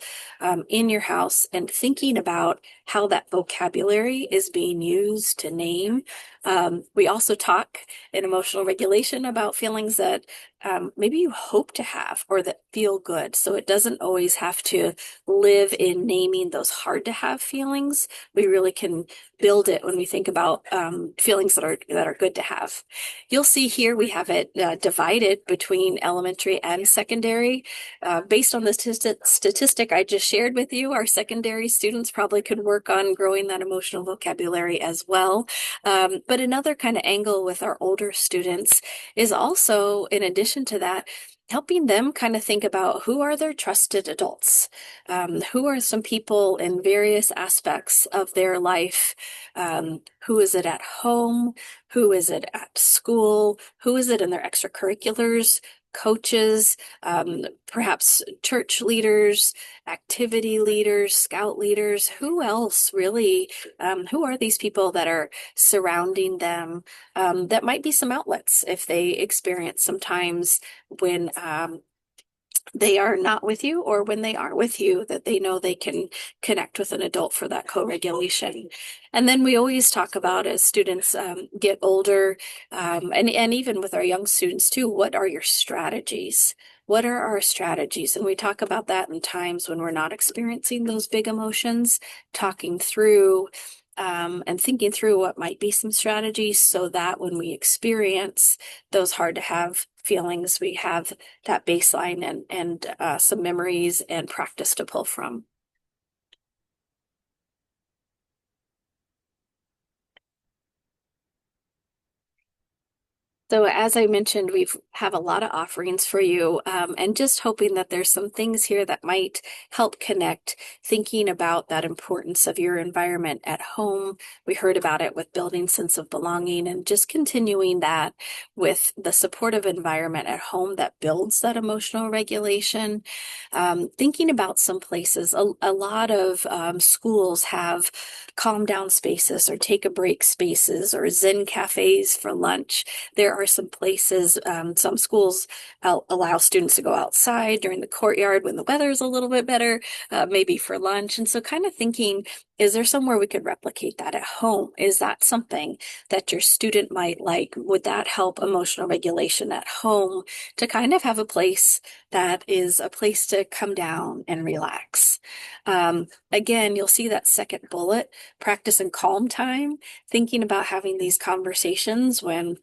in your house, and thinking about how that vocabulary is being used to name. We also talk in emotional regulation about feelings that maybe you hope to have or that feel good. So it doesn't always have to live in naming those hard to have feelings. We really can build it when we think about feelings that are good to have. You'll see here we have it divided between elementary and secondary. Based on the statistic I just shared with you, our secondary students probably could work on growing that emotional vocabulary as well. But another kind of angle with our older students is also, in addition to that, helping them kind of think about who are their trusted adults, who are some people in various aspects of their life, who is it at home, who is it at school, who is it in their extracurriculars, coaches, perhaps church leaders, activity leaders, scout leaders, who else really, who are these people that are surrounding them, that might be some outlets if they experience sometimes when they are not with you, or when they are with you, that they know they can connect with an adult for that co-regulation. And then we always talk about, as students get older, and even with our young students too, what are your strategies? What are our strategies? And we talk about that in times when we're not experiencing those big emotions, talking through and thinking through what might be some strategies, so that when we experience those hard to have feelings, we have that baseline and some memories and practice to pull from. So as I mentioned, we have a lot of offerings for you, and just hoping that there's some things here that might help connect, thinking about that importance of your environment at home. We heard about it with building sense of belonging, and just continuing that with the supportive environment at home that builds that emotional regulation. Thinking about some places, a lot of schools have calm down spaces or take a break spaces or Zen cafes for lunch. There are some places, some schools allow students to go outside during the courtyard when the weather is a little bit better, maybe for lunch. And so kind of thinking, is there somewhere we could replicate that at home? Is that something that your student might like? Would that help emotional regulation at home, to kind of have a place that is a place to come down and relax? Again, you'll see that second bullet, practice in calm time, thinking about having these conversations when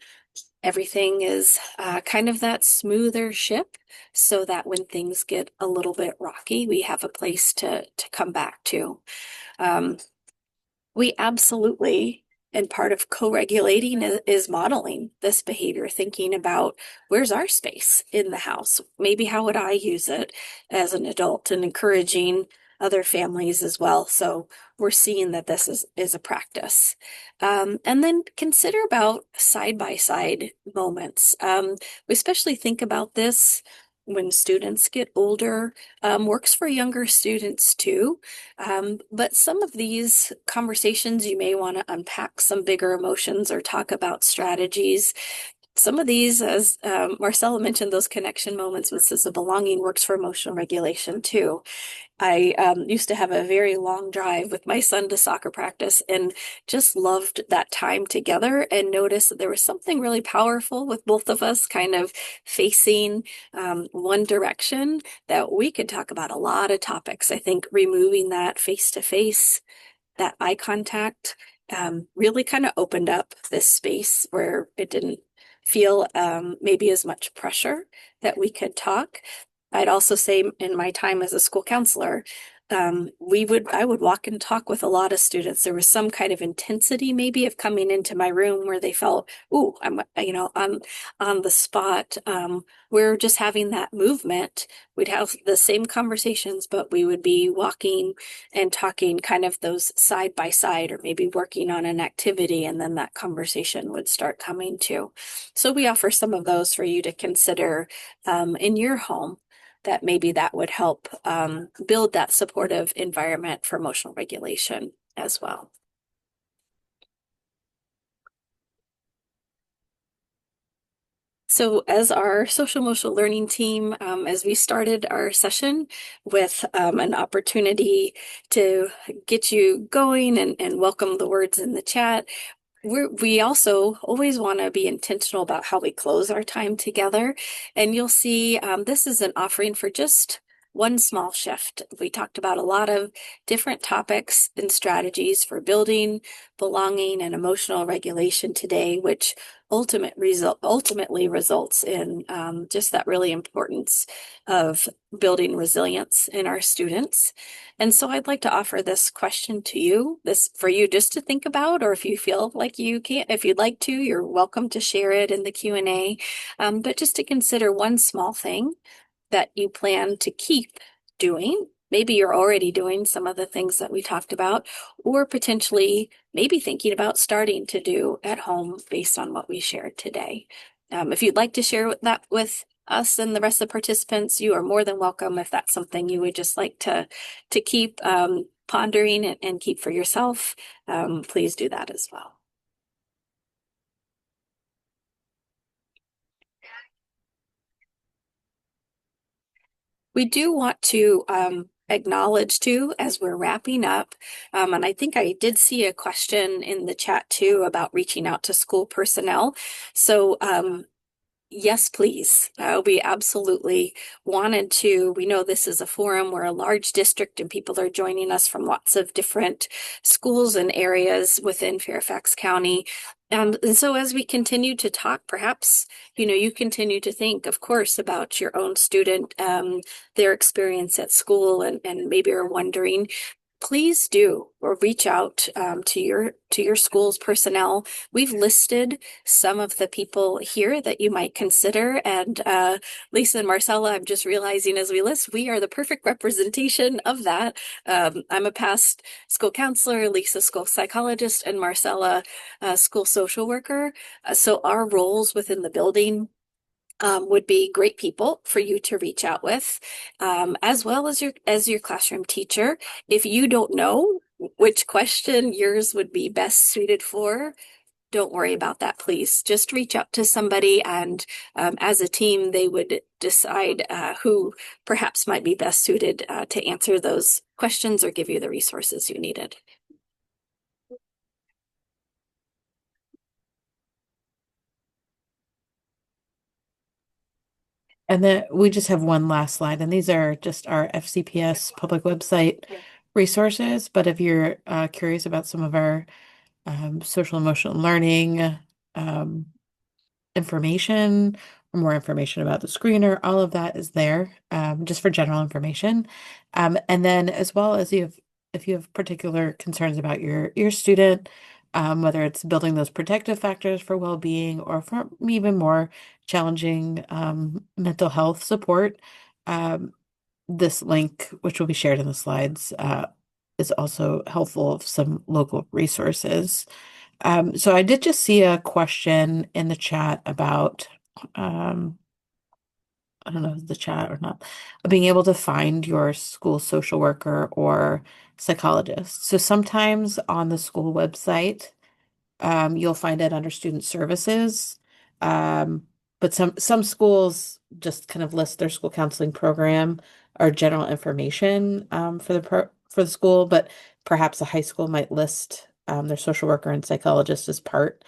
everything is kind of that smoother ship, so that when things get a little bit rocky, we have a place to come back to. We absolutely, and part of co-regulating is modeling this behavior, thinking about where's our space in the house? Maybe how would I use it as an adult, and encouraging other families as well. So we're seeing that this is a practice. And then consider about side-by-side moments. We especially think about this when students get older, works for younger students too. But some of these conversations, you may want to unpack some bigger emotions or talk about strategies. Some of these, as Marcella mentioned, those connection moments with sense of belonging works for emotional regulation too. I used to have a very long drive with my son to soccer practice and just loved that time together and noticed that there was something really powerful with both of us kind of facing one direction that we could talk about a lot of topics. I think removing that face to face, that eye contact, really kind of opened up this space where it didn't feel maybe as much pressure that we could talk. I'd also say in my time as a school counselor, I would walk and talk with a lot of students. There was some kind of intensity maybe of coming into my room where they felt, "Ooh, I'm on the spot." We're just having that movement. We'd have the same conversations, but we would be walking and talking kind of those side by side, or maybe working on an activity, and then that conversation would start coming too. So we offer some of those for you to consider in your home, that maybe that would help build that supportive environment for emotional regulation as well. So as our social emotional learning team, as we started our session with an opportunity to get you going and welcome the words in the chat, we also always want to be intentional about how we close our time together. And you'll see this is an offering for just one small shift. We talked about a lot of different topics and strategies for building belonging and emotional regulation today, which ultimately results in just that really importance of building resilience in our students. And so I'd like to offer this question to you, this for you just to think about, or if you feel like you can't, if you'd like to, you're welcome to share it in the Q&A. But just to consider one small thing that you plan to keep doing. Maybe you're already doing some of the things that we talked about, or potentially maybe thinking about starting to do at home based on what we shared today. If you'd like to share that with us and the rest of the participants, you are more than welcome. If that's something you would just like to keep pondering and keep for yourself, please do that as well. We do want to acknowledge too, as we're wrapping up, and I think I did see a question in the chat too about reaching out to school personnel. So yes, please. We absolutely wanted to. We know this is a forum. We're a large district and people are joining us from lots of different schools and areas within Fairfax County. And so as we continue to talk, perhaps, you continue to think, of course, about your own student, their experience at school, and maybe are wondering, please do or reach out to your school's personnel. We've listed some of the people here that you might consider, and Lisa and Marcella, I'm just realizing as we list, we are the perfect representation of that. I'm a past school counselor, Lisa school psychologist, and Marcella school social worker. So our roles within the building would be great people for you to reach out with, as well as your classroom teacher. If you don't know which question yours would be best suited for, don't worry about that, please. Just reach out to somebody, and as a team, they would decide who perhaps might be best suited to answer those questions or give you the resources you needed. And then we just have one last slide, and these are just our FCPS public website resources. But if you're curious about some of our social emotional learning information, or more information about the screener, all of that is there, just for general information. And then as well as if you have particular concerns about your student, whether it's building those protective factors for well-being or for even more challenging mental health support, this link, which will be shared in the slides, is also helpful of some local resources. So I did just see a question in the chat about I don't know if the chat or not, being able to find your school social worker or psychologist. So sometimes on the school website, you'll find it under student services. Um, but some schools just kind of list their school counseling program or general information for for the school, but perhaps a high school might list their social worker and psychologist as part.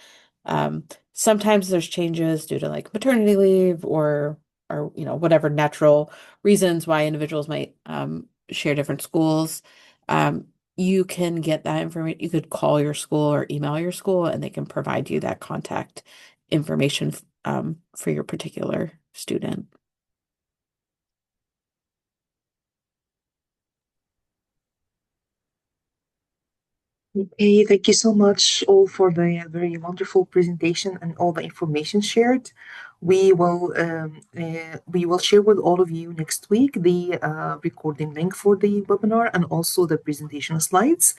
Sometimes there's changes due to like maternity leave or whatever natural reasons why individuals might share different schools. Um, you can get that information. You could call your school or email your school, and they can provide you that contact information for your particular student. Okay, thank you so much all for the very wonderful presentation and all the information shared. We will share with all of you next week the recording link for the webinar and also the presentation slides.